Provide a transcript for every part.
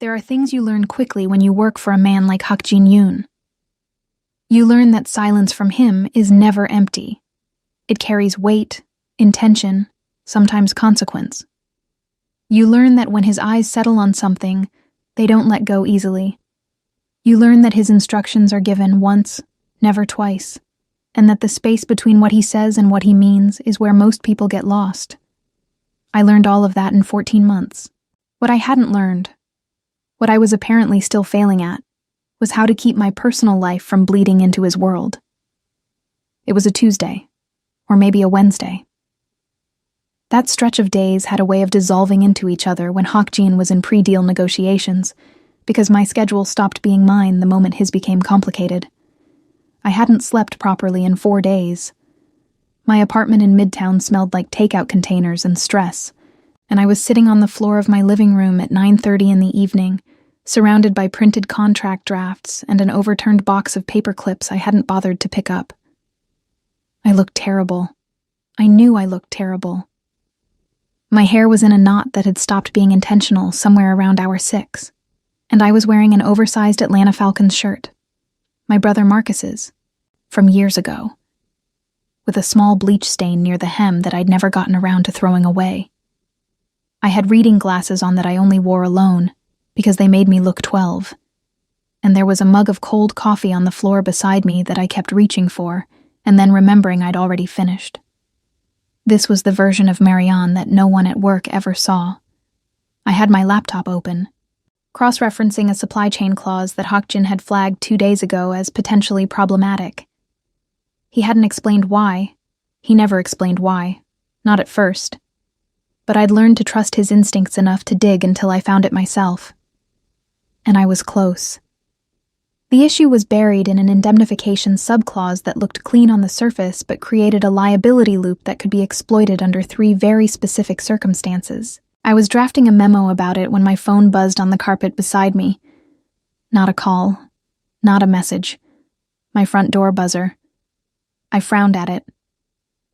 There are things you learn quickly when you work for a man like Hak Jin-yoon. You learn that silence from him is never empty. It carries weight, intention, sometimes consequence. You learn that when his eyes settle on something, they don't let go easily. You learn that his instructions are given once, never twice, and that the space between what he says and what he means is where most people get lost. I learned all of that in 14 months. What I hadn't learned, what I was apparently still failing at, was how to keep my personal life from bleeding into his world. It was a Tuesday, or maybe a Wednesday. That stretch of days had a way of dissolving into each other when Hak Jin was in pre-deal negotiations, because my schedule stopped being mine the moment his became complicated. I hadn't slept properly in 4 days. My apartment in Midtown smelled like takeout containers and stress, and I was sitting on the floor of my living room at 9:30 in the evening, surrounded by printed contract drafts and an overturned box of paper clips I hadn't bothered to pick up. I looked terrible. I knew I looked terrible. My hair was in a knot that had stopped being intentional somewhere around hour 6, and I was wearing an oversized Atlanta Falcons shirt, my brother Marcus's, from years ago, with a small bleach stain near the hem that I'd never gotten around to throwing away. I had reading glasses on that I only wore alone, because they made me look 12, and there was a mug of cold coffee on the floor beside me that I kept reaching for, and then remembering I'd already finished. This was the version of Marianne that no one at work ever saw. I had my laptop open, cross-referencing a supply chain clause that Hak Jin had flagged 2 days ago as potentially problematic. He hadn't explained why. He never explained why. Not at first. But I'd learned to trust his instincts enough to dig until I found it myself. And I was close. The issue was buried in an indemnification subclause that looked clean on the surface but created a liability loop that could be exploited under 3 very specific circumstances. I was drafting a memo about it when my phone buzzed on the carpet beside me. Not a call. Not a message. My front door buzzer. I frowned at it.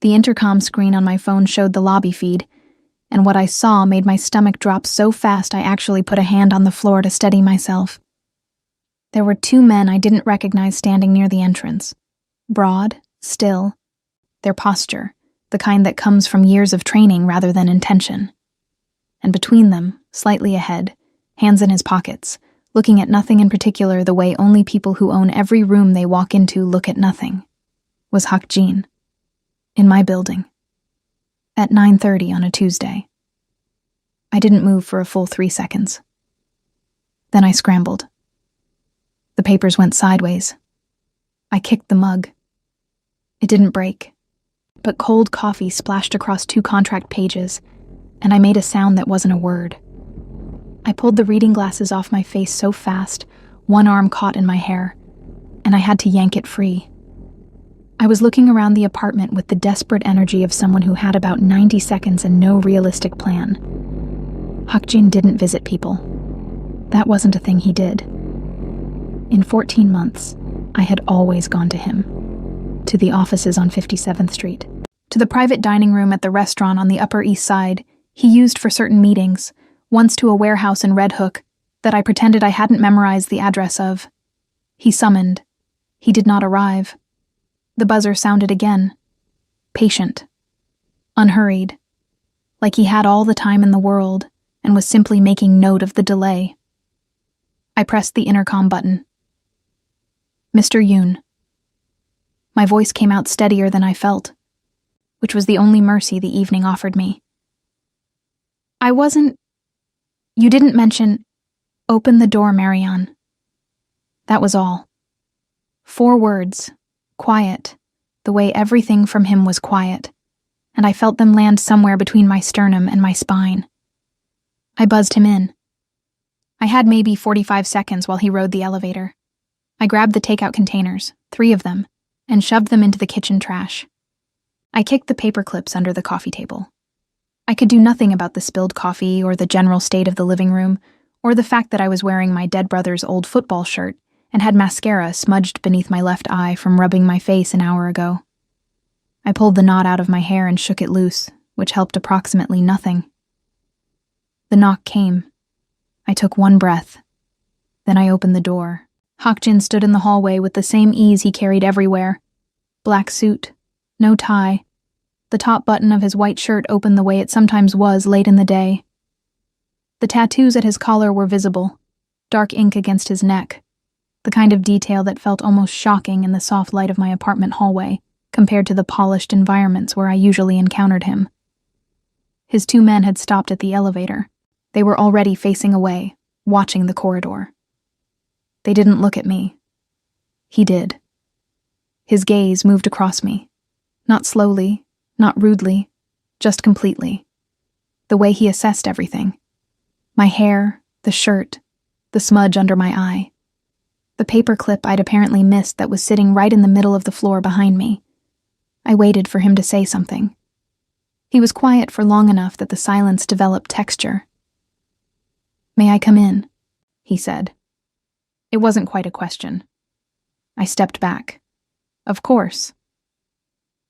The intercom screen on my phone showed the lobby feed, and what I saw made my stomach drop so fast I actually put a hand on the floor to steady myself. There were 2 men I didn't recognize standing near the entrance. Broad, still. Their posture, the kind that comes from years of training rather than intention. And between them, slightly ahead, hands in his pockets, looking at nothing in particular the way only people who own every room they walk into look at nothing, was Hak Jin. In my building. At 9:30 on a Tuesday. I didn't move for a full 3 seconds. Then I scrambled. The papers went sideways. I kicked the mug. It didn't break, but cold coffee splashed across 2 contract pages, and I made a sound that wasn't a word. I pulled the reading glasses off my face so fast, one arm caught in my hair, and I had to yank it free. I was looking around the apartment with the desperate energy of someone who had about 90 seconds and no realistic plan. Hak Jin didn't visit people. That wasn't a thing he did. In 14 months, I had always gone to him. To the offices on 57th Street. To the private dining room at the restaurant on the Upper East Side he used for certain meetings, once to a warehouse in Red Hook that I pretended I hadn't memorized the address of. He summoned. He did not arrive. The buzzer sounded again. Patient. Unhurried. Like he had all the time in the world and was simply making note of the delay. I pressed the intercom button. Mr. Yoon. My voice came out steadier than I felt, which was the only mercy the evening offered me. You didn't mention, open the door, Marianne. That was all. 4 words, quiet, the way everything from him was quiet, and I felt them land somewhere between my sternum and my spine. I buzzed him in. I had maybe 45 seconds while he rode the elevator. I grabbed the takeout containers, 3 of them, and shoved them into the kitchen trash. I kicked the paper clips under the coffee table. I could do nothing about the spilled coffee or the general state of the living room, or the fact that I was wearing my dead brother's old football shirt and had mascara smudged beneath my left eye from rubbing my face an hour ago. I pulled the knot out of my hair and shook it loose, which helped approximately nothing. The knock came. I took one breath. Then I opened the door. Hakjin stood in the hallway with the same ease he carried everywhere. Black suit, no tie. The top button of his white shirt open the way it sometimes was late in the day. The tattoos at his collar were visible, dark ink against his neck, the kind of detail that felt almost shocking in the soft light of my apartment hallway compared to the polished environments where I usually encountered him. His 2 men had stopped at the elevator. They were already facing away, watching the corridor. They didn't look at me. He did. His gaze moved across me. Not slowly, not rudely, just completely. The way he assessed everything. My hair, the shirt, the smudge under my eye. The paperclip I'd apparently missed that was sitting right in the middle of the floor behind me. I waited for him to say something. He was quiet for long enough that the silence developed texture. "May I come in?" he said. It wasn't quite a question. I stepped back. Of course.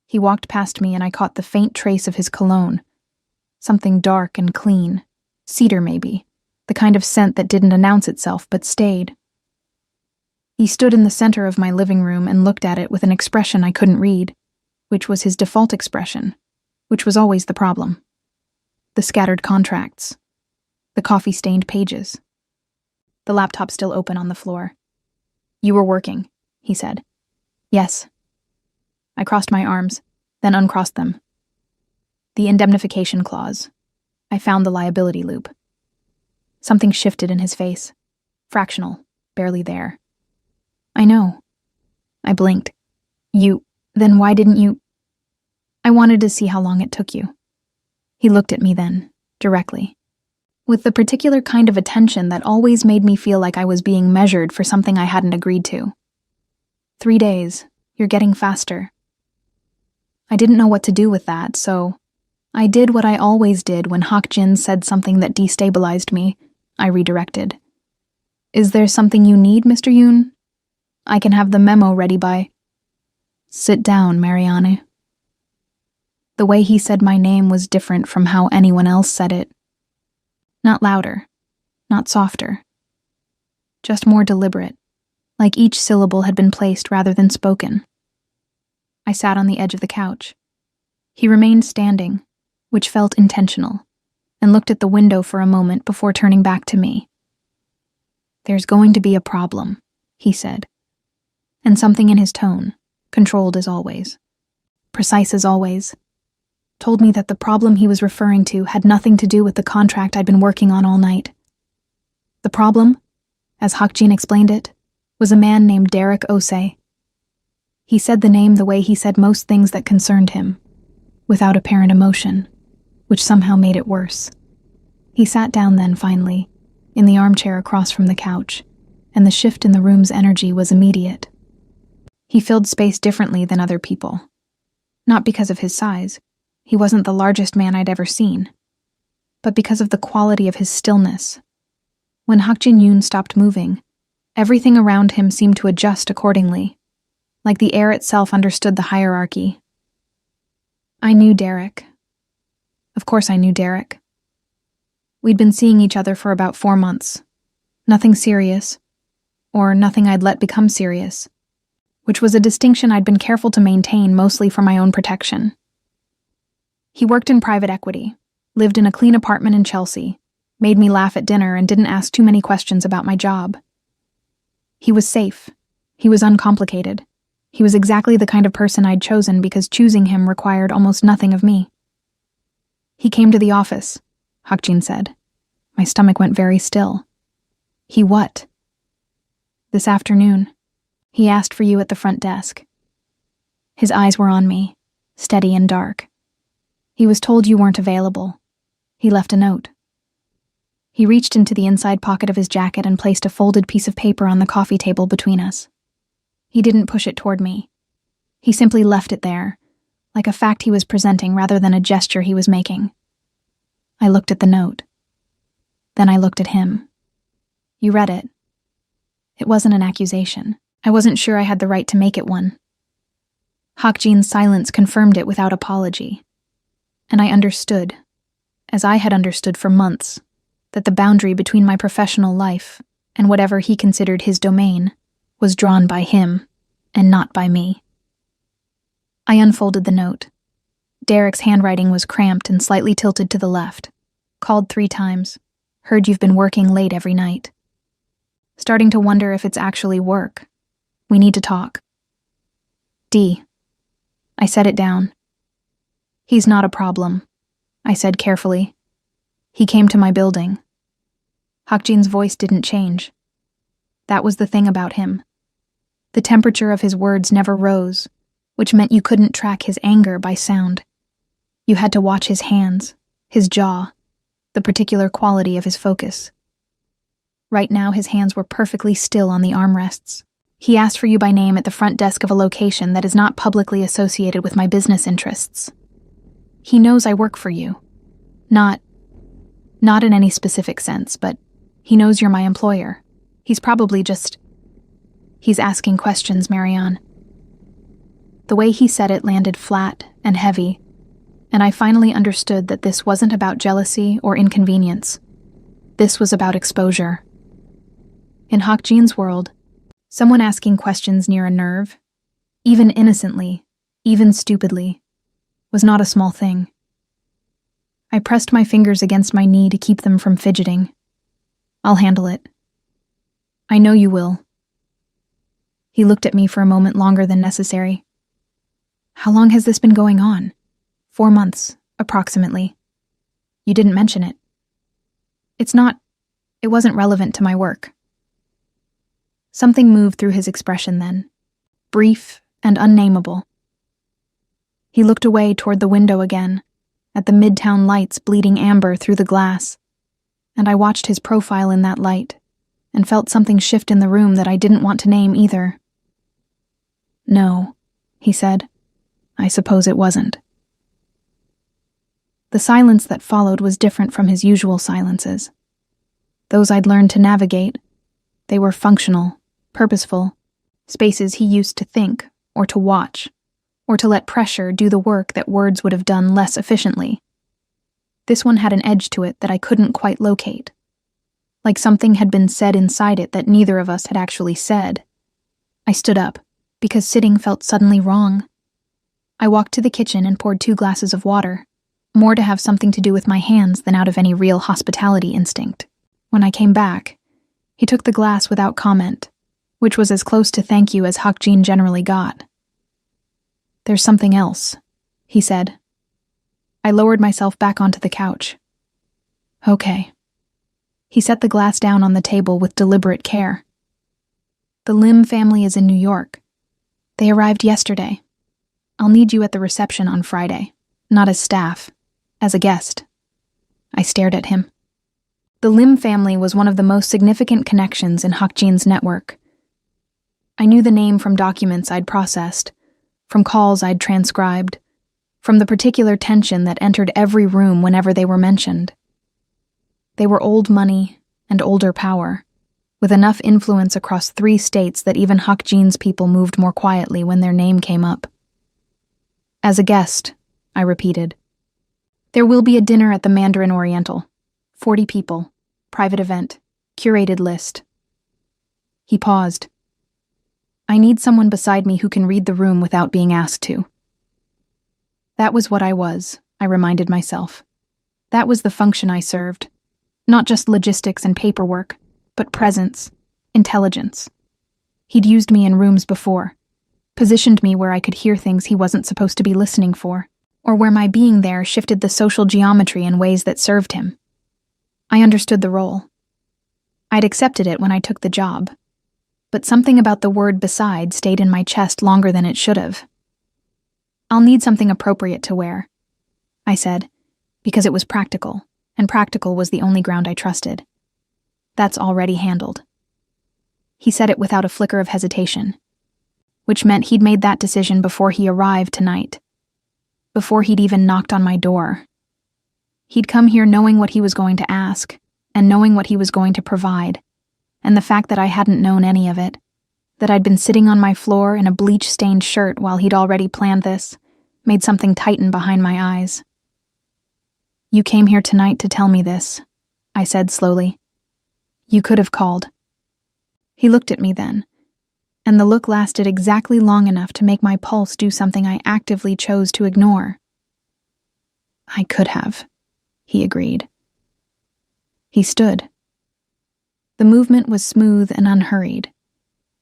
He walked past me and I caught the faint trace of his cologne. Something dark and clean. Cedar, maybe. The kind of scent that didn't announce itself but stayed. He stood in the center of my living room and looked at it with an expression I couldn't read, which was his default expression, which was always the problem. The scattered contracts. The coffee-stained pages. The laptop still open on the floor. "You were working," he said. "Yes." I crossed my arms, then uncrossed them. The indemnification clause. I found the liability loop. Something shifted in his face. Fractional, barely there. "I know." I blinked. Then why didn't you?" "I wanted to see how long it took you." He looked at me then, directly, with the particular kind of attention that always made me feel like I was being measured for something I hadn't agreed to. 3 days. You're getting faster." I didn't know what to do with that, so I did what I always did when Hakjin said something that destabilized me. I redirected. "Is there something you need, Mr. Yoon? I can have the memo ready by—" "Sit down, Marianne." The way he said my name was different from how anyone else said it. Not louder, not softer. Just more deliberate, like each syllable had been placed rather than spoken. I sat on the edge of the couch. He remained standing, which felt intentional, and looked at the window for a moment before turning back to me. "There's going to be a problem," he said, and something in his tone, controlled as always, precise as always, told me that the problem he was referring to had nothing to do with the contract I'd been working on all night. The problem, as Hakjin explained it, was a man named Derek Osei. He said the name the way he said most things that concerned him, without apparent emotion, which somehow made it worse. He sat down then, finally, in the armchair across from the couch, and the shift in the room's energy was immediate. He filled space differently than other people. Not because of his size. He wasn't the largest man I'd ever seen. But because of the quality of his stillness. When Hakjin Yoon stopped moving, everything around him seemed to adjust accordingly, like the air itself understood the hierarchy. I knew Derek. Of course I knew Derek. We'd been seeing each other for about 4 months. Nothing serious, or nothing I'd let become serious, which was a distinction I'd been careful to maintain mostly for my own protection. He worked in private equity, lived in a clean apartment in Chelsea, made me laugh at dinner and didn't ask too many questions about my job. He was safe. He was uncomplicated. He was exactly the kind of person I'd chosen because choosing him required almost nothing of me. "He came to the office," Hakjin said. My stomach went very still. "He what?" "This afternoon. He asked for you at the front desk." His eyes were on me, steady and dark. "He was told you weren't available. He left a note." He reached into the inside pocket of his jacket and placed a folded piece of paper on the coffee table between us. He didn't push it toward me. He simply left it there, like a fact he was presenting rather than a gesture he was making. I looked at the note. Then I looked at him. "You read it." It wasn't an accusation. I wasn't sure I had the right to make it one. Hakjin's silence confirmed it without apology. And I understood, as I had understood for months, that the boundary between my professional life and whatever he considered his domain was drawn by him and not by me. I unfolded the note. Derek's handwriting was cramped and slightly tilted to the left. Called 3 times. Heard you've been working late every night. Starting to wonder if it's actually work. We need to talk. D. I set it down. He's not a problem, I said carefully. He came to my building. Hakjin's voice didn't change. That was the thing about him. The temperature of his words never rose, which meant you couldn't track his anger by sound. You had to watch his hands, his jaw, the particular quality of his focus. Right now his hands were perfectly still on the armrests. He asked for you by name at the front desk of a location that is not publicly associated with my business interests. He knows I work for you. Not in any specific sense, but he knows you're my employer. He's probably just... He's asking questions, Marianne. The way he said it landed flat and heavy, and I finally understood that this wasn't about jealousy or inconvenience. This was about exposure. In Hakjin's world, someone asking questions near a nerve, even innocently, even stupidly, was not a small thing. I pressed my fingers against my knee to keep them from fidgeting. I'll handle it. I know you will. He looked at me for a moment longer than necessary. How long has this been going on? 4 months, approximately. You didn't mention it. It wasn't relevant to my work. Something moved through his expression then, brief and unnameable. He looked away toward the window again, at the midtown lights bleeding amber through the glass, and I watched his profile in that light, and felt something shift in the room that I didn't want to name either. No, he said. I suppose it wasn't. The silence that followed was different from his usual silences. Those I'd learned to navigate, they were functional, purposeful, spaces he used to think or to watch, or to let pressure do the work that words would have done less efficiently. This one had an edge to it that I couldn't quite locate. Like something had been said inside it that neither of us had actually said. I stood up, because sitting felt suddenly wrong. I walked to the kitchen and poured 2 glasses of water, more to have something to do with my hands than out of any real hospitality instinct. When I came back, he took the glass without comment, which was as close to thank you as Hakjin generally got. There's something else, he said. I lowered myself back onto the couch. Okay. He set the glass down on the table with deliberate care. The Lim family is in New York. They arrived yesterday. I'll need you at the reception on Friday, not as staff, as a guest. I stared at him. The Lim family was one of the most significant connections in Hakjin's network. I knew the name from documents I'd processed, from calls I'd transcribed, from the particular tension that entered every room whenever they were mentioned. They were old money and older power, with enough influence across 3 states that even Hakjin's people moved more quietly when their name came up. As a guest, I repeated. There will be a dinner at the Mandarin Oriental. 40 people, private event, curated list. He paused. I need someone beside me who can read the room without being asked to. That was what I was, I reminded myself. That was the function I served. Not just logistics and paperwork, but presence, intelligence. He'd used me in rooms before, positioned me where I could hear things he wasn't supposed to be listening for, or where my being there shifted the social geometry in ways that served him. I understood the role. I'd accepted it when I took the job, but something about the word beside stayed in my chest longer than it should have. I'll need something appropriate to wear, I said, because it was practical, and practical was the only ground I trusted. That's already handled. He said it without a flicker of hesitation, which meant he'd made that decision before he arrived tonight, before he'd even knocked on my door. He'd come here knowing what he was going to ask, and knowing what he was going to provide, and the fact that I hadn't known any of it, that I'd been sitting on my floor in a bleach-stained shirt while he'd already planned this, made something tighten behind my eyes. You came here tonight to tell me this, I said slowly. You could have called. He looked at me then, and the look lasted exactly long enough to make my pulse do something I actively chose to ignore. I could have, he agreed. He stood. The movement was smooth and unhurried,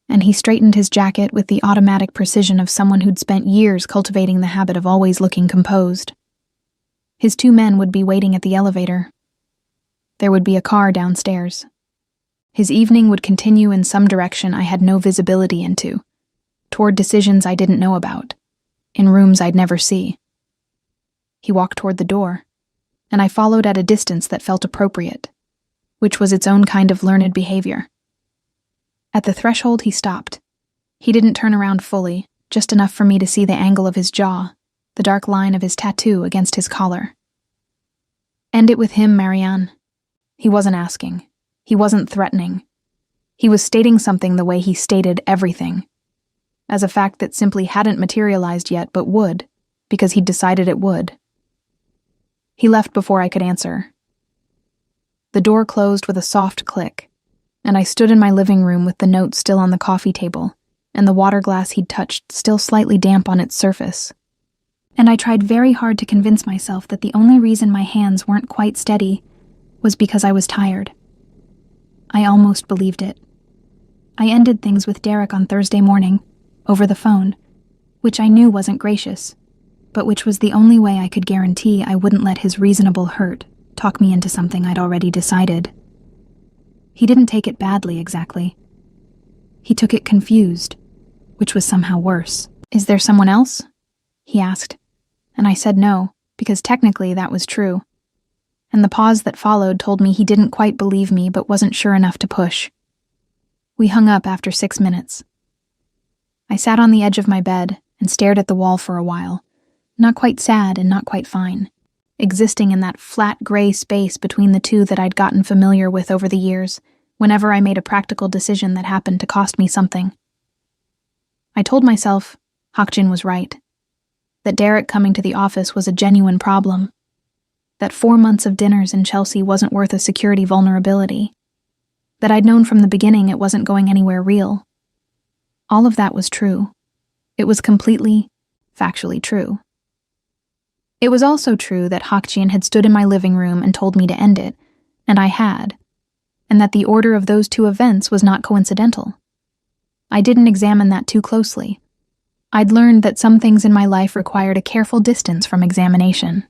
and he straightened his jacket with the automatic precision of someone who'd spent years cultivating the habit of always looking composed. His 2 men would be waiting at the elevator. There would be a car downstairs. His evening would continue in some direction I had no visibility into, toward decisions I didn't know about, in rooms I'd never see. He walked toward the door, and I followed at a distance that felt appropriate, which was its own kind of learned behavior. At the threshold, he stopped. He didn't turn around fully, just enough for me to see the angle of his jaw, the dark line of his tattoo against his collar. End it with him, Marianne. He wasn't asking. He wasn't threatening. He was stating something the way he stated everything, as a fact that simply hadn't materialized yet but would, because he'd decided it would. He left before I could answer. The door closed with a soft click, and I stood in my living room with the note still on the coffee table, and the water glass he'd touched still slightly damp on its surface. And I tried very hard to convince myself that the only reason my hands weren't quite steady was because I was tired. I almost believed it. I ended things with Derek on Thursday morning, over the phone, which I knew wasn't gracious, but which was the only way I could guarantee I wouldn't let his reasonable hurt talk me into something I'd already decided. He didn't take it badly, exactly. He took it confused, which was somehow worse. Is there someone else? He asked, and I said no, because technically that was true. And the pause that followed told me he didn't quite believe me but wasn't sure enough to push. We hung up after 6 minutes. I sat on the edge of my bed and stared at the wall for a while, not quite sad and not quite fine, existing in that flat gray space between the two that I'd gotten familiar with over the years, whenever I made a practical decision that happened to cost me something. I told myself Hakjin was right, that Derek coming to the office was a genuine problem, that 4 months of dinners in Chelsea wasn't worth a security vulnerability, that I'd known from the beginning it wasn't going anywhere real. All of that was true. It was completely, factually true. It was also true that Hakjin had stood in my living room and told me to end it, and I had, and that the order of those 2 events was not coincidental. I didn't examine that too closely. I'd learned that some things in my life required a careful distance from examination.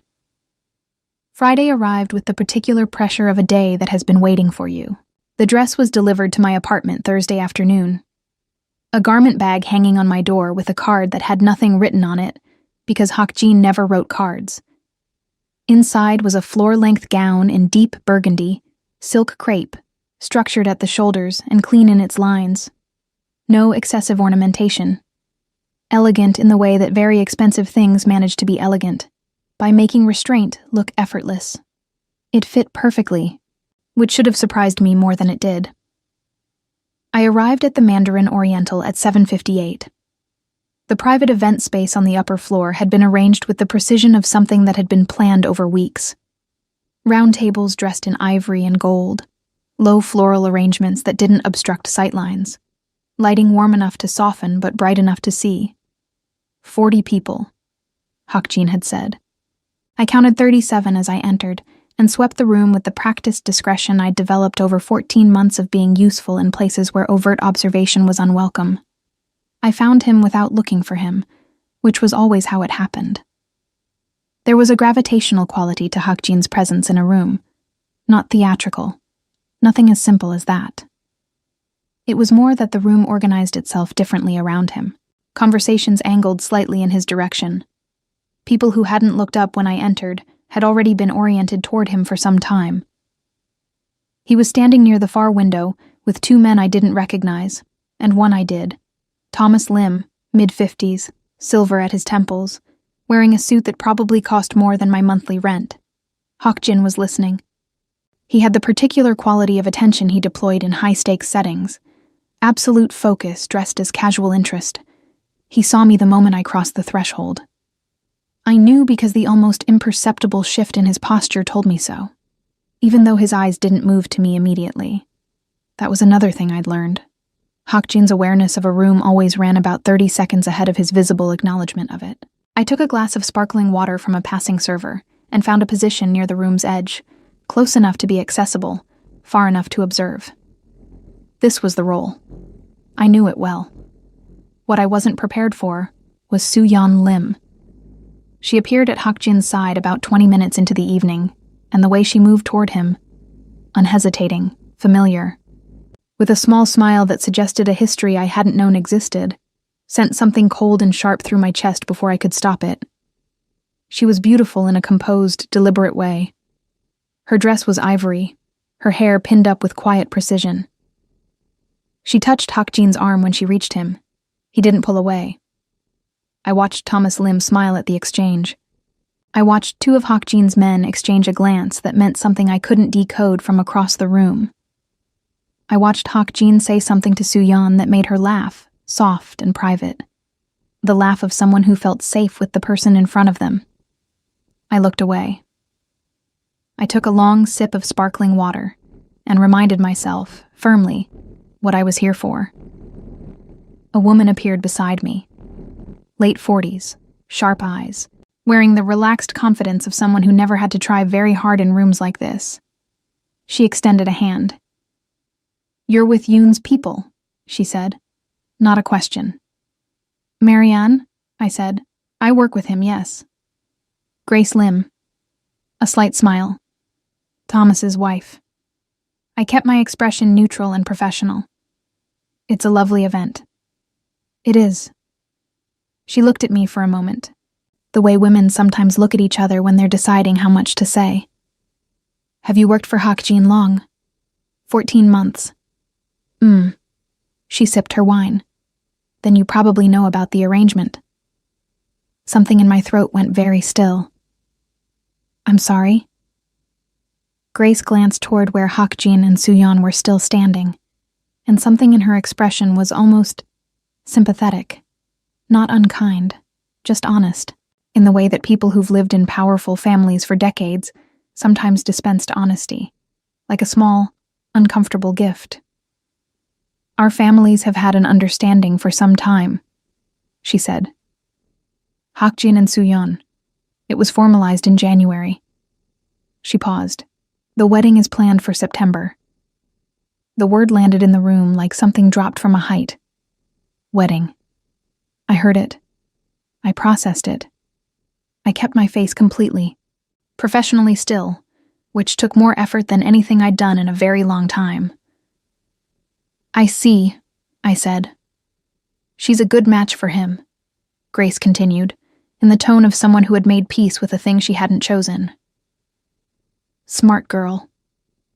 Friday arrived with the particular pressure of a day that has been waiting for you. The dress was delivered to my apartment Thursday afternoon. A garment bag hanging on my door with a card that had nothing written on it, because Hakjin never wrote cards. Inside was a floor-length gown in deep burgundy, silk crepe, structured at the shoulders and clean in its lines. No excessive ornamentation. Elegant in the way that very expensive things manage to be elegant, by making restraint look effortless. It fit perfectly, which should have surprised me more than it did. I arrived at the Mandarin Oriental at 7:58. The private event space on the upper floor had been arranged with the precision of something that had been planned over weeks. Round tables dressed in ivory and gold, low floral arrangements that didn't obstruct sightlines, lighting warm enough to soften but bright enough to see. 40 people, Hakjin had said. I counted 37 as I entered, and swept the room with the practiced discretion I'd developed over 14 months of being useful in places where overt observation was unwelcome. I found him without looking for him, which was always how it happened. There was a gravitational quality to Hakjin's presence in a room, not theatrical, nothing as simple as that. It was more that the room organized itself differently around him. Conversations angled slightly in his direction. People who hadn't looked up when I entered had already been oriented toward him for some time. He was standing near the far window with 2 men I didn't recognize, and one I did. Thomas Lim, mid-50s, silver at his temples, wearing a suit that probably cost more than my monthly rent. Hakjin was listening. He had the particular quality of attention he deployed in high-stakes settings. Absolute focus dressed as casual interest. He saw me the moment I crossed the threshold. I knew because the almost imperceptible shift in his posture told me so. even though his eyes didn't move to me immediately. That was another thing I'd learned. Hakjin's awareness of a room always ran about 30 seconds ahead of his visible acknowledgement of it. I took a glass of sparkling water from a passing server and found a position near the room's edge, close enough to be accessible, far enough to observe. This was the role. I knew it well. What I wasn't prepared for was Soo-yeon Lim. She appeared at Hakjin's side about 20 minutes into the evening, and the way she moved toward him, unhesitating, familiar, with a small smile that suggested a history I hadn't known existed, sent something cold and sharp through my chest before I could stop it. She was beautiful in a composed, deliberate way. Her dress was ivory, her hair pinned up with quiet precision. She touched Hakjin's arm when she reached him. He didn't pull away. I watched Thomas Lim smile at the exchange. I watched two of Hakjin's men exchange a glance that meant something I couldn't decode from across the room. I watched Hakjin say something to Soo-yeon that made her laugh, soft and private. The laugh of someone who felt safe with the person in front of them. I looked away. I took a long sip of sparkling water and reminded myself, firmly, what I was here for. A woman appeared beside me. Late 40s, sharp eyes, wearing the relaxed confidence of someone who never had to try very hard in rooms like this. She extended a hand. "You're with Yoon's people," she said. Not a question. "Marianne," I said. "I work with him, yes." "Grace Lim." A slight smile. "Thomas's wife." I kept my expression neutral and professional. "It's a lovely event." "It is." She looked at me for a moment, the way women sometimes look at each other when they're deciding how much to say. "Have you worked for Hakjin long?" 14 months. She sipped her wine. "Then you probably know about the arrangement." Something in my throat went very still. "I'm sorry?" Grace glanced toward where Hakjin and Soo-yeon were still standing, and something in her expression was almost sympathetic, not unkind, just honest, in the way that people who've lived in powerful families for decades sometimes dispensed honesty, like a small, uncomfortable gift. "Our families have had an understanding for some time," she said. "Hakjin and Soo-yeon. It was formalized in January." She paused. "The wedding is planned for September." The word landed in the room like something dropped from a height. Wedding. I heard it. I processed it. I kept my face completely, professionally still, which took more effort than anything I'd done in a very long time. "I see," I said. "She's a good match for him," Grace continued, in the tone of someone who had made peace with a thing she hadn't chosen. "Smart girl.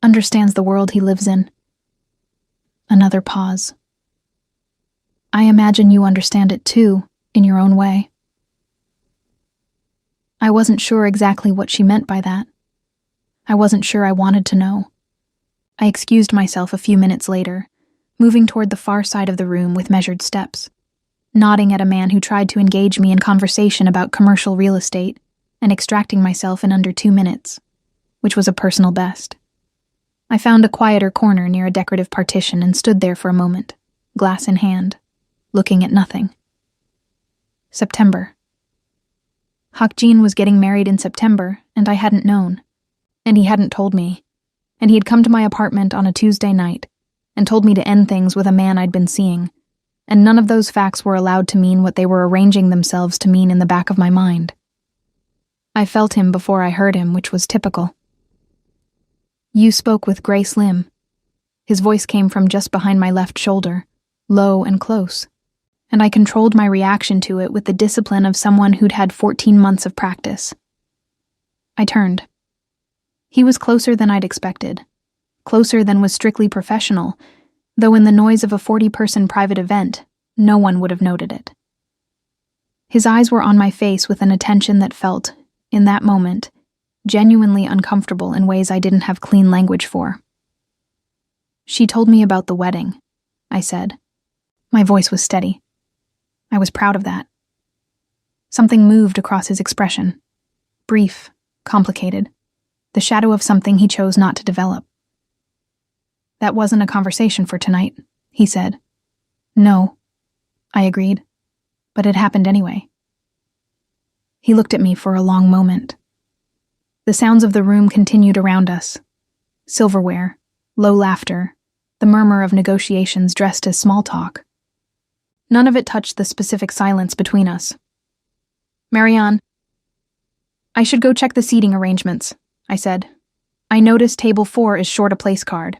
Understands the world he lives in." Another pause. "I imagine you understand it too, in your own way." I wasn't sure exactly what she meant by that. I wasn't sure I wanted to know. I excused myself a few minutes later, moving toward the far side of the room with measured steps, nodding at a man who tried to engage me in conversation about commercial real estate and extracting myself in under 2 minutes, which was a personal best. I found a quieter corner near a decorative partition and stood there for a moment, glass in hand, looking at nothing. September. Hakjin was getting married in September, and I hadn't known. And he hadn't told me. And he had come to my apartment on a Tuesday night and told me to end things with a man I'd been seeing, and none of those facts were allowed to mean what they were arranging themselves to mean in the back of my mind. I felt him before I heard him, which was typical. "You spoke with Grace Lim." His voice came from just behind my left shoulder, low and close, and I controlled my reaction to it with the discipline of someone who'd had 14 months of practice. I turned. He was closer than I'd expected, closer than was strictly professional, though in the noise of a 40-person private event, no one would have noted it. His eyes were on my face with an attention that felt, in that moment, genuinely uncomfortable in ways I didn't have clean language for. "She told me about the wedding," I said. My voice was steady. I was proud of that. Something moved across his expression. Brief, complicated. the shadow of something he chose not to develop. "That wasn't a conversation for tonight," he said. "No," I agreed, "but it happened anyway." He looked at me for a long moment. The sounds of the room continued around us. Silverware, low laughter, the murmur of negotiations dressed as small talk. None of it touched the specific silence between us. "Marianne, I should go check the seating arrangements," I said. "I noticed table 4 is short a place card."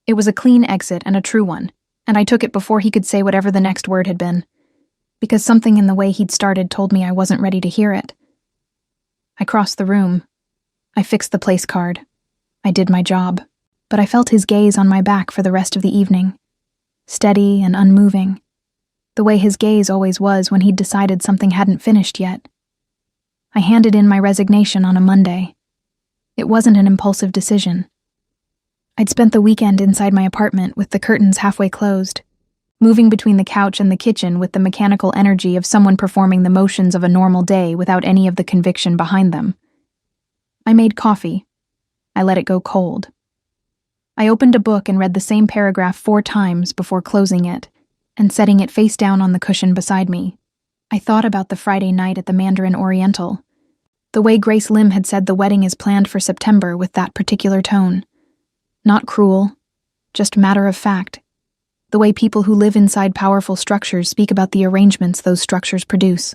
It was a clean exit and a true one, and I took it before he could say whatever the next word had been, because something in the way he'd started told me I wasn't ready to hear it. I crossed the room. I fixed the place card. I did my job, but I felt his gaze on my back for the rest of the evening, steady and unmoving, the way his gaze always was when he'd decided something hadn't finished yet. I handed in my resignation on a Monday. It wasn't an impulsive decision. I'd spent the weekend inside my apartment with the curtains halfway closed, moving between the couch and the kitchen with the mechanical energy of someone performing the motions of a normal day without any of the conviction behind them. I made coffee. I let it go cold. I opened a book and read the same paragraph 4 times before closing it and setting it face down on the cushion beside me. I thought about the Friday night at the Mandarin Oriental, the way Grace Lim had said the wedding is planned for September with that particular tone. Not cruel, just matter of fact. The way people who live inside powerful structures speak about the arrangements those structures produce.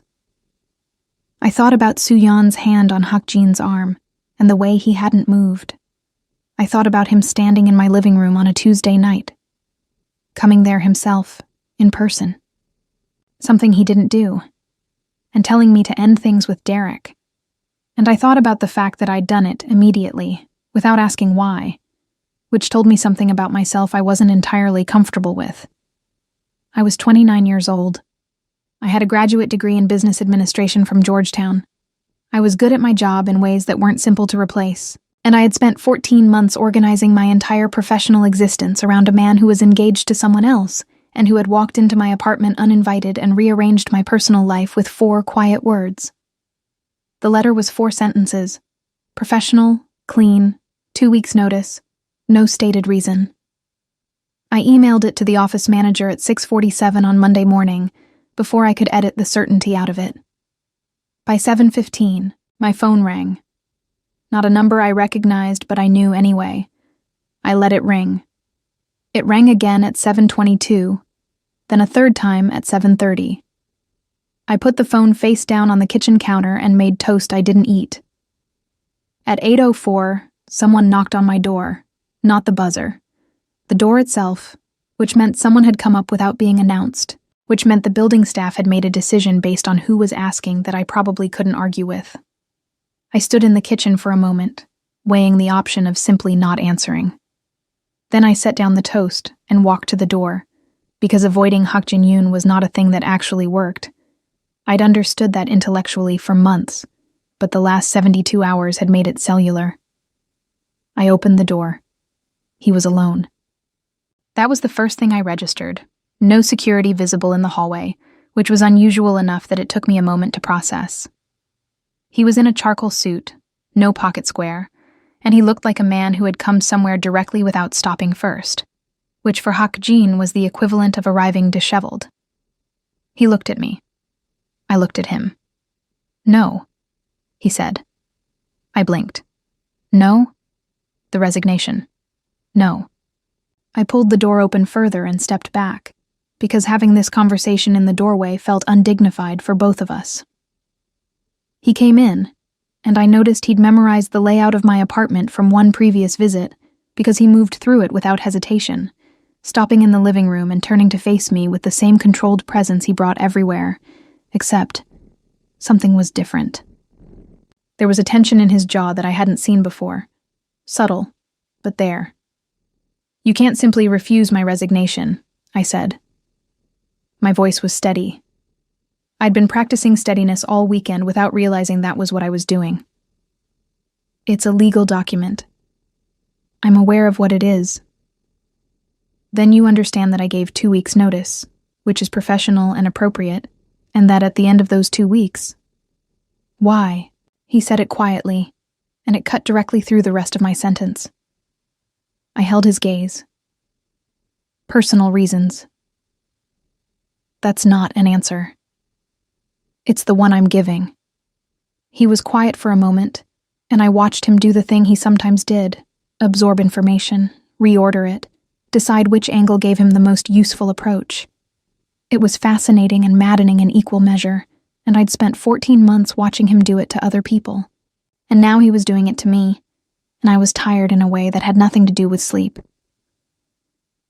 I thought about Su-Yan's hand on Hak-Jin's arm and the way he hadn't moved. I thought about him standing in my living room on a Tuesday night, coming there himself, in person. Something he didn't do, and telling me to end things with Derek. And I thought about the fact that I'd done it immediately, without asking why, which told me something about myself I wasn't entirely comfortable with. I was 29 years old. I had a graduate degree in business administration from Georgetown. I was good at my job in ways that weren't simple to replace, and I had spent 14 months organizing my entire professional existence around a man who was engaged to someone else and who had walked into my apartment uninvited and rearranged my personal life with 4 quiet words. The letter was 4 sentences: professional, clean, 2 weeks' notice, no stated reason. I emailed it to the office manager at 6:47 on Monday morning, before I could edit the certainty out of it. By 7:15, my phone rang. Not a number I recognized, but I knew anyway. I let it ring. It rang again at 7:22, then a third time at 7:30. I put the phone face down on the kitchen counter and made toast I didn't eat. At 8:04, someone knocked on my door. Not the buzzer. The door itself, which meant someone had come up without being announced, which meant the building staff had made a decision based on who was asking that I probably couldn't argue with. I stood in the kitchen for a moment, weighing the option of simply not answering. Then I set down the toast and walked to the door, because avoiding Hak Jin-yoon was not a thing that actually worked. I'd understood that intellectually for months, but the last 72 hours had made it cellular. I opened the door. He was alone. That was the first thing I registered. No security visible in the hallway, which was unusual enough that it took me a moment to process. He was in a charcoal suit, no pocket square, and he looked like a man who had come somewhere directly without stopping first, which for Hak Jin was the equivalent of arriving disheveled. He looked at me. I looked at him. "No," he said. I blinked. "No?" The resignation. "No." I pulled the door open further and stepped back, because having this conversation in the doorway felt undignified for both of us. He came in, and I noticed he'd memorized the layout of my apartment from one previous visit, because he moved through it without hesitation, stopping in the living room and turning to face me with the same controlled presence he brought everywhere, except something was different. There was a tension in his jaw that I hadn't seen before. Subtle, but there. "You can't simply refuse my resignation," I said. My voice was steady. I'd been practicing steadiness all weekend without realizing that was what I was doing. "It's a legal document. I'm aware of what it is." "Then you understand that I gave 2 weeks' notice, which is professional and appropriate, and that at the end of those 2 weeks..." "Why?" He said it quietly, and it cut directly through the rest of my sentence. I held his gaze. Personal reasons. That's not an answer. It's the one I'm giving. He was quiet for a moment, and I watched him do the thing he sometimes did, absorb information, reorder it, decide which angle gave him the most useful approach. It was fascinating and maddening in equal measure, and I'd spent 14 months watching him do it to other people. And now he was doing it to me, and I was tired in a way that had nothing to do with sleep.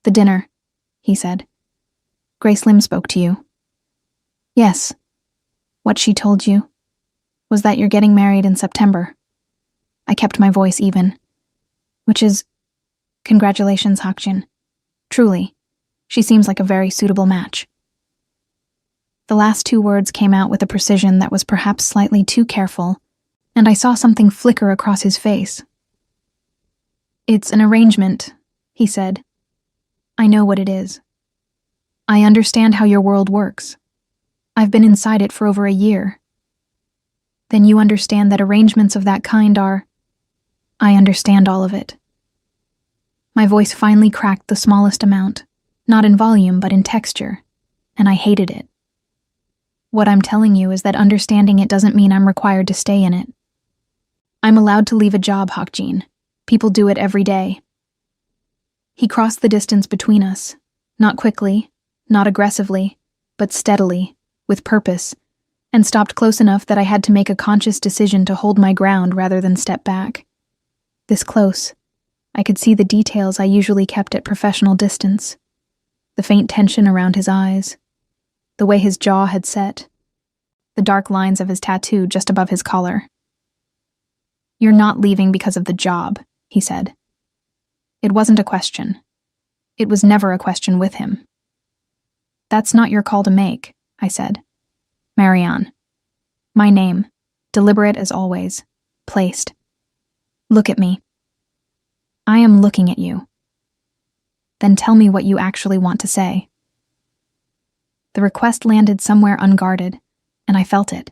The dinner, he said. Grace Lim spoke to you. Yes. What she told you was that you're getting married in September. I kept my voice even. Which is, congratulations, Hakjin. Truly, she seems like a very suitable match. The last two words came out with a precision that was perhaps slightly too careful, and I saw something flicker across his face. It's an arrangement, he said. I know what it is. I understand how your world works. I've been inside it for over a year. Then you understand that arrangements of that kind are... I understand all of it. My voice finally cracked the smallest amount, not in volume but in texture, and I hated it. What I'm telling you is that understanding it doesn't mean I'm required to stay in it. I'm allowed to leave a job, Hakjin. People do it every day. He crossed the distance between us, not quickly, not aggressively, but steadily, with purpose, and stopped close enough that I had to make a conscious decision to hold my ground rather than step back. This close, I could see the details I usually kept at professional distance. The faint tension around his eyes, the way his jaw had set, the dark lines of his tattoo just above his collar. You're not leaving because of the job, he said. It wasn't a question. It was never a question with him. That's not your call to make, I said. Marianne. My name, deliberate as always, placed. Look at me. I am looking at you. Then tell me what you actually want to say. The request landed somewhere unguarded, and I felt it.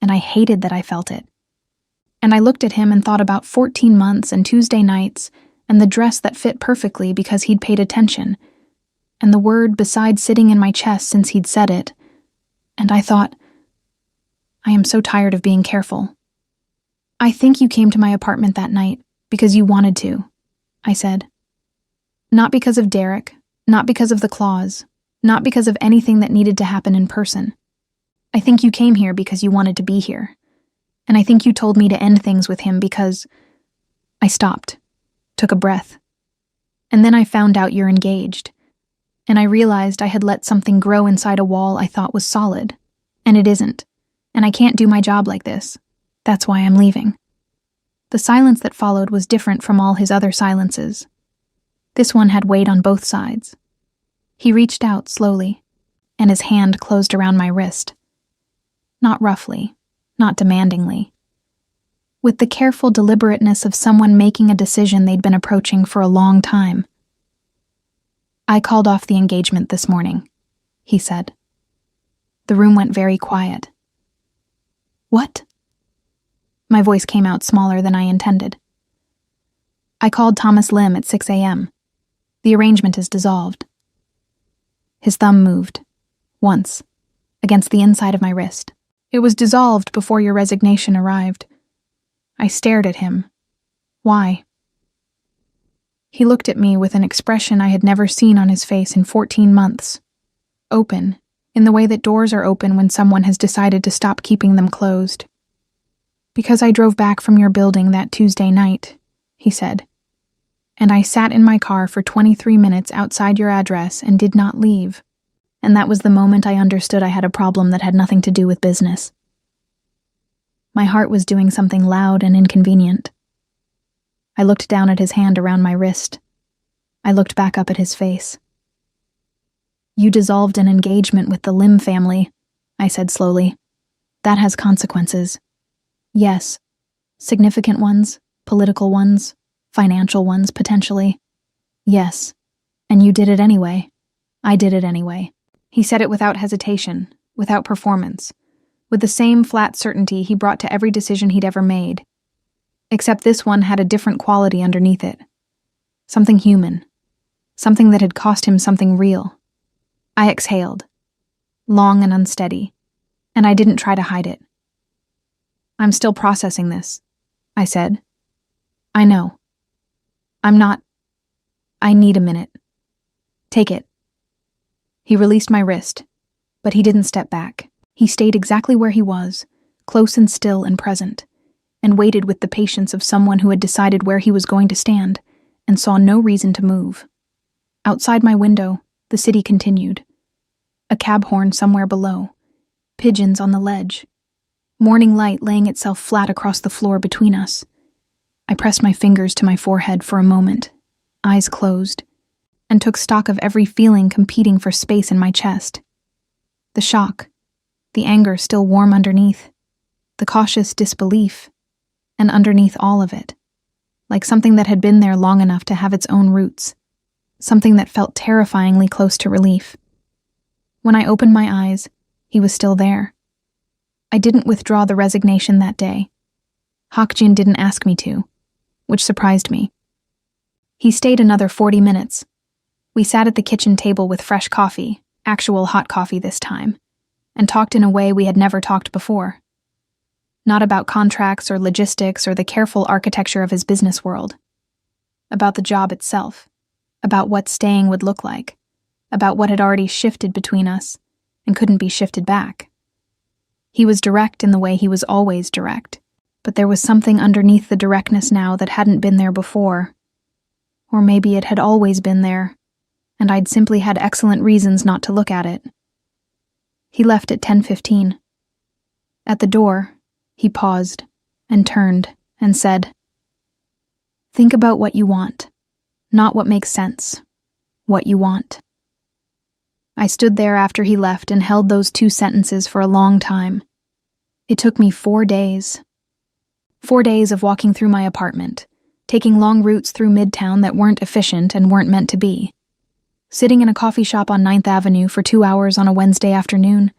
And I hated that I felt it. And I looked at him and thought about 14 months and Tuesday nights, and the dress that fit perfectly because he'd paid attention, and the word beside sitting in my chest since he'd said it. And I thought, I am so tired of being careful. I think you came to my apartment that night because you wanted to, I said. Not because of Derek, not because of the clause, not because of anything that needed to happen in person. I think you came here because you wanted to be here. And I think you told me to end things with him because... I stopped, took a breath. And then I found out you're engaged. And I realized I had let something grow inside a wall I thought was solid. And it isn't. And I can't do my job like this. That's why I'm leaving. The silence that followed was different from all his other silences. This one had weight on both sides. He reached out slowly, and his hand closed around my wrist. Not roughly, not demandingly. With the careful deliberateness of someone making a decision they'd been approaching for a long time. I called off the engagement this morning, he said. The room went very quiet. What? My voice came out smaller than I intended. I called Thomas Lim at 6 a.m. The arrangement is dissolved. His thumb moved, once, against the inside of my wrist. It was dissolved before your resignation arrived. I stared at him. Why? He looked at me with an expression I had never seen on his face in 14 months. Open, in the way that doors are open when someone has decided to stop keeping them closed. Because I drove back from your building that Tuesday night, he said. And I sat in my car for 23 minutes outside your address and did not leave. And that was the moment I understood I had a problem that had nothing to do with business. My heart was doing something loud and inconvenient. I looked down at his hand around my wrist. I looked back up at his face. You dissolved an engagement with the Lim family, I said slowly. That has consequences. Yes, significant ones, political ones, financial ones potentially. Yes, and you did it anyway. I did it anyway. He said it without hesitation, without performance, with the same flat certainty he brought to every decision he'd ever made. Except this one had a different quality underneath it. Something human. Something that had cost him something real. I exhaled, long and unsteady, and I didn't try to hide it. I'm still processing this, I said. I know. I'm not. I need a minute. Take it. He released my wrist, but he didn't step back. He stayed exactly where he was, close and still and present, and waited with the patience of someone who had decided where he was going to stand and saw no reason to move. Outside my window, the city continued. A cab horn somewhere below, pigeons on the ledge, morning light laying itself flat across the floor between us. I pressed my fingers to my forehead for a moment, eyes closed, and took stock of every feeling competing for space in my chest. The shock, the anger still warm underneath, the cautious disbelief, and underneath all of it, like something that had been there long enough to have its own roots, something that felt terrifyingly close to relief. When I opened my eyes, he was still there. I didn't withdraw the resignation that day. Hakjin didn't ask me to, which surprised me. He stayed another 40 minutes. We sat at the kitchen table with fresh coffee, actual hot coffee this time, and talked in a way we had never talked before. Not about contracts or logistics or the careful architecture of his business world. About the job itself. About what staying would look like. About what had already shifted between us and couldn't be shifted back. He was direct in the way he was always direct, but there was something underneath the directness now that hadn't been there before. Or maybe it had always been there, and I'd simply had excellent reasons not to look at it. He left at 10:15. At the door, he paused and turned and said, "Think about what you want, not what makes sense, what you want." I stood there after he left and held those two sentences for a long time. It took me 4 days. 4 days of walking through my apartment, taking long routes through Midtown that weren't efficient and weren't meant to be. Sitting in a coffee shop on 9th Avenue for 2 hours on a Wednesday afternoon,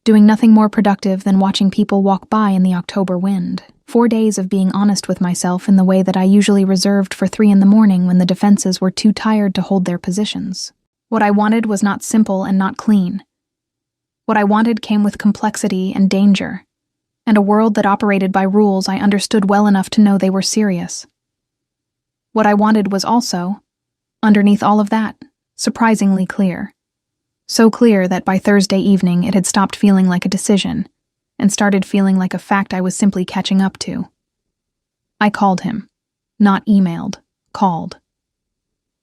doing nothing more productive than watching people walk by in the October wind. 4 days of being honest with myself in the way that I usually reserved for 3 in the morning when the defenses were too tired to hold their positions. What I wanted was not simple and not clean. What I wanted came with complexity and danger, and a world that operated by rules I understood well enough to know they were serious. What I wanted was also, underneath all of that, surprisingly clear. So clear that by Thursday evening it had stopped feeling like a decision, and started feeling like a fact I was simply catching up to. I called him. Not emailed, called.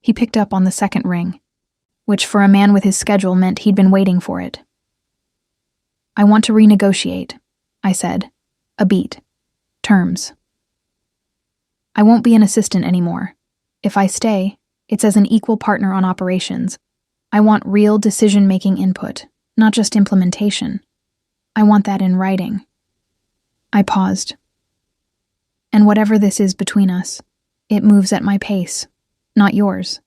He picked up on the second ring, which for a man with his schedule meant he'd been waiting for it. "I want to renegotiate," I said. "A beat. Terms. I won't be an assistant anymore. If I stay, it's as an equal partner on operations. I want real decision-making input, not just implementation. I want that in writing." I paused. "And whatever this is between us, it moves at my pace, not yours.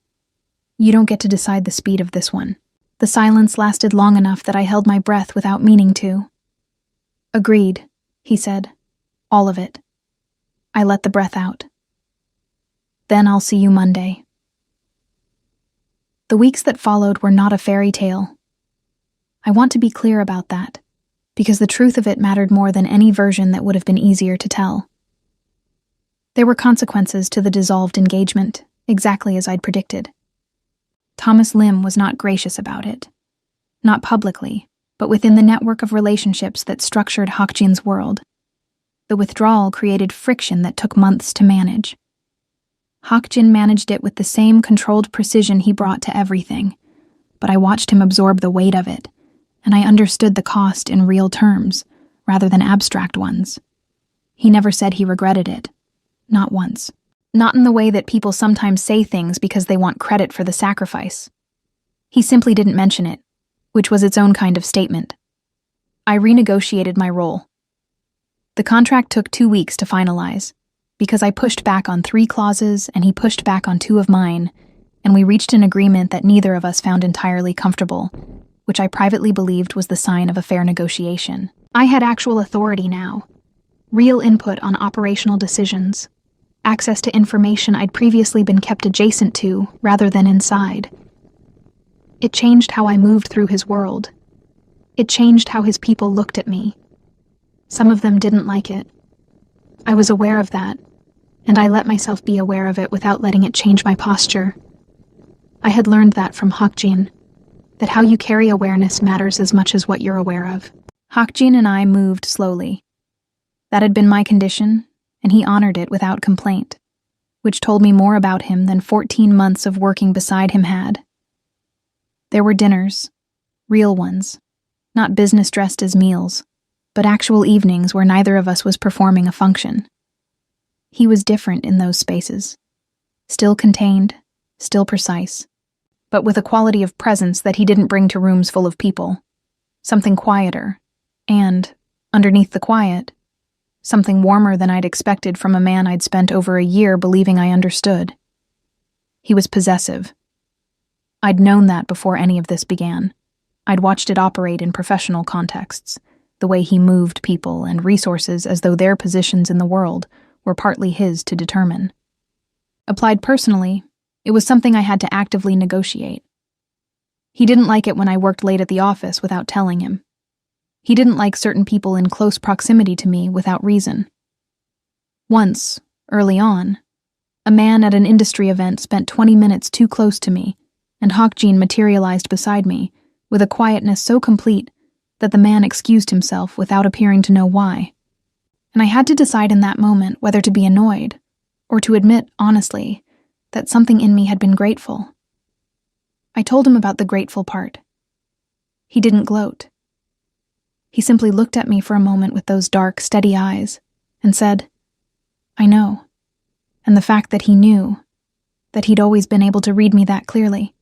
You don't get to decide the speed of this one." The silence lasted long enough that I held my breath without meaning to. "Agreed," he said. "All of it." I let the breath out. "Then I'll see you Monday." The weeks that followed were not a fairy tale. I want to be clear about that, because the truth of it mattered more than any version that would have been easier to tell. There were consequences to the dissolved engagement, exactly as I'd predicted. Thomas Lim was not gracious about it. Not publicly, but within the network of relationships that structured Hakjin's world. The withdrawal created friction that took months to manage. Hakjin managed it with the same controlled precision he brought to everything, but I watched him absorb the weight of it, and I understood the cost in real terms, rather than abstract ones. He never said he regretted it. Not once. Not in the way that people sometimes say things because they want credit for the sacrifice. He simply didn't mention it, which was its own kind of statement. I renegotiated my role. The contract took 2 weeks to finalize, because I pushed back on 3 clauses and he pushed back on 2 of mine, and we reached an agreement that neither of us found entirely comfortable, which I privately believed was the sign of a fair negotiation. I had actual authority now, real input on operational decisions, access to information I'd previously been kept adjacent to rather than inside. It changed how I moved through his world. It changed how his people looked at me. Some of them didn't like it. I was aware of that, and I let myself be aware of it without letting it change my posture. I had learned that from Hakjin, that how you carry awareness matters as much as what you're aware of. Hakjin and I moved slowly. That had been my condition, and he honored it without complaint, which told me more about him than 14 months of working beside him had. There were dinners, real ones, not business dressed as meals, but actual evenings where neither of us was performing a function. He was different in those spaces, still contained, still precise, but with a quality of presence that he didn't bring to rooms full of people, something quieter, and, underneath the quiet, something warmer than I'd expected from a man I'd spent over a year believing I understood. He was possessive. I'd known that before any of this began. I'd watched it operate in professional contexts, the way he moved people and resources as though their positions in the world were partly his to determine. Applied personally, it was something I had to actively negotiate. He didn't like it when I worked late at the office without telling him. He didn't like certain people in close proximity to me without reason. Once, early on, a man at an industry event spent 20 minutes too close to me, and Hakjin materialized beside me, with a quietness so complete that the man excused himself without appearing to know why. And I had to decide in that moment whether to be annoyed, or to admit, honestly, that something in me had been grateful. I told him about the grateful part. He didn't gloat. He simply looked at me for a moment with those dark, steady eyes, and said, "I know." And the fact that he knew, that he'd always been able to read me that clearly,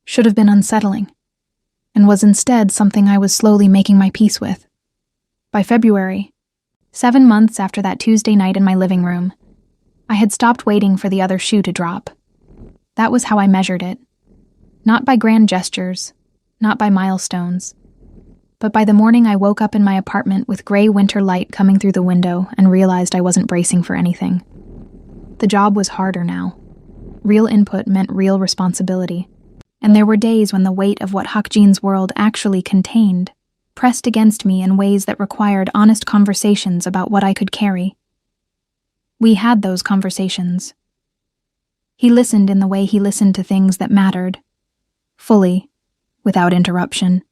should have been unsettling, and was instead something I was slowly making my peace with. By February, 7 months after that Tuesday night in my living room, I had stopped waiting for the other shoe to drop. That was how I measured it. Not by grand gestures, not by milestones, but by the morning I woke up in my apartment with gray winter light coming through the window and realized I wasn't bracing for anything. The job was harder now. Real input meant real responsibility. And there were days when the weight of what Hakjin's world actually contained pressed against me in ways that required honest conversations about what I could carry. We had those conversations. He listened in the way he listened to things that mattered, fully, without interruption,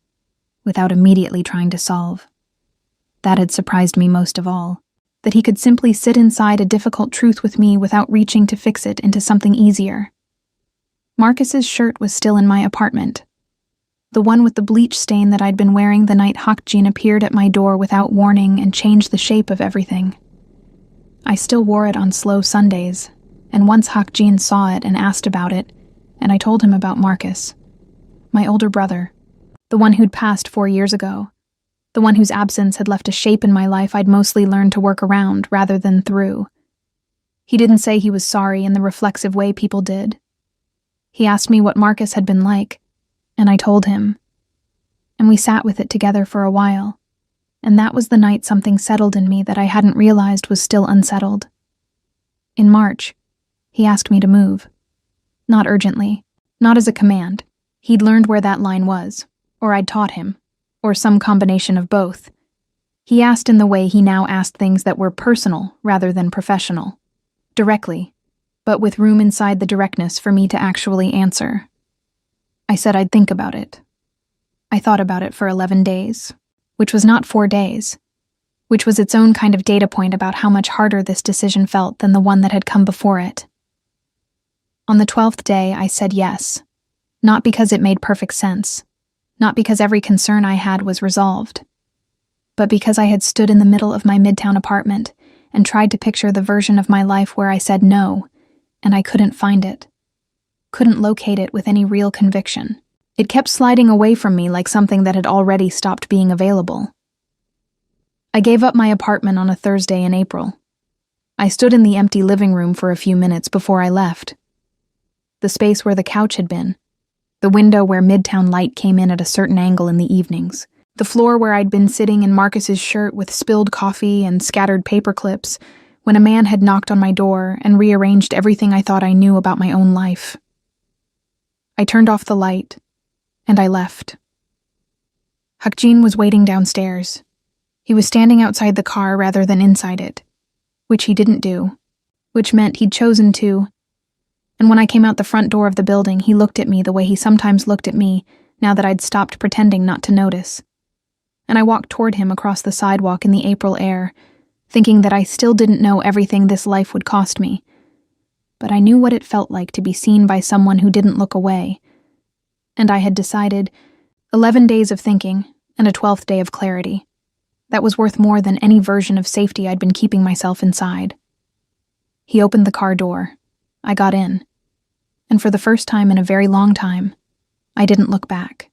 without immediately trying to solve. That had surprised me most of all, that he could simply sit inside a difficult truth with me without reaching to fix it into something easier. Marcus's shirt was still in my apartment, the one with the bleach stain that I'd been wearing the night Hakjin appeared at my door without warning and changed the shape of everything. I still wore it on slow Sundays, and once Hakjin saw it and asked about it, and I told him about Marcus, my older brother, the one who'd passed 4 years ago, the one whose absence had left a shape in my life I'd mostly learned to work around rather than through. He didn't say he was sorry in the reflexive way people did. He asked me what Marcus had been like, and I told him. And we sat with it together for a while, and that was the night something settled in me that I hadn't realized was still unsettled. In March, he asked me to move. Not urgently, not as a command. He'd learned where that line was, or I'd taught him, or some combination of both. He asked in the way he now asked things that were personal rather than professional, directly, but with room inside the directness for me to actually answer. I said I'd think about it. I thought about it for 11 days, which was not 4 days, which was its own kind of data point about how much harder this decision felt than the one that had come before it. On the 12th day, I said yes, not because it made perfect sense, not because every concern I had was resolved, but because I had stood in the middle of my midtown apartment and tried to picture the version of my life where I said no, and I couldn't find it. Couldn't locate it with any real conviction. It kept sliding away from me like something that had already stopped being available. I gave up my apartment on a Thursday in April. I stood in the empty living room for a few minutes before I left. The space where the couch had been, the window where midtown light came in at a certain angle in the evenings, the floor where I'd been sitting in Marcus's shirt with spilled coffee and scattered paper clips, when a man had knocked on my door and rearranged everything I thought I knew about my own life. I turned off the light, and I left. Hakjin was waiting downstairs. He was standing outside the car rather than inside it, which he didn't do, which meant he'd chosen to. And when I came out the front door of the building, he looked at me the way he sometimes looked at me now that I'd stopped pretending not to notice. And I walked toward him across the sidewalk in the April air, thinking that I still didn't know everything this life would cost me. But I knew what it felt like to be seen by someone who didn't look away. And I had decided 11 days of thinking and a 12th day of clarity. That was worth more than any version of safety I'd been keeping myself inside. He opened the car door. I got in. And for the first time in a very long time, I didn't look back.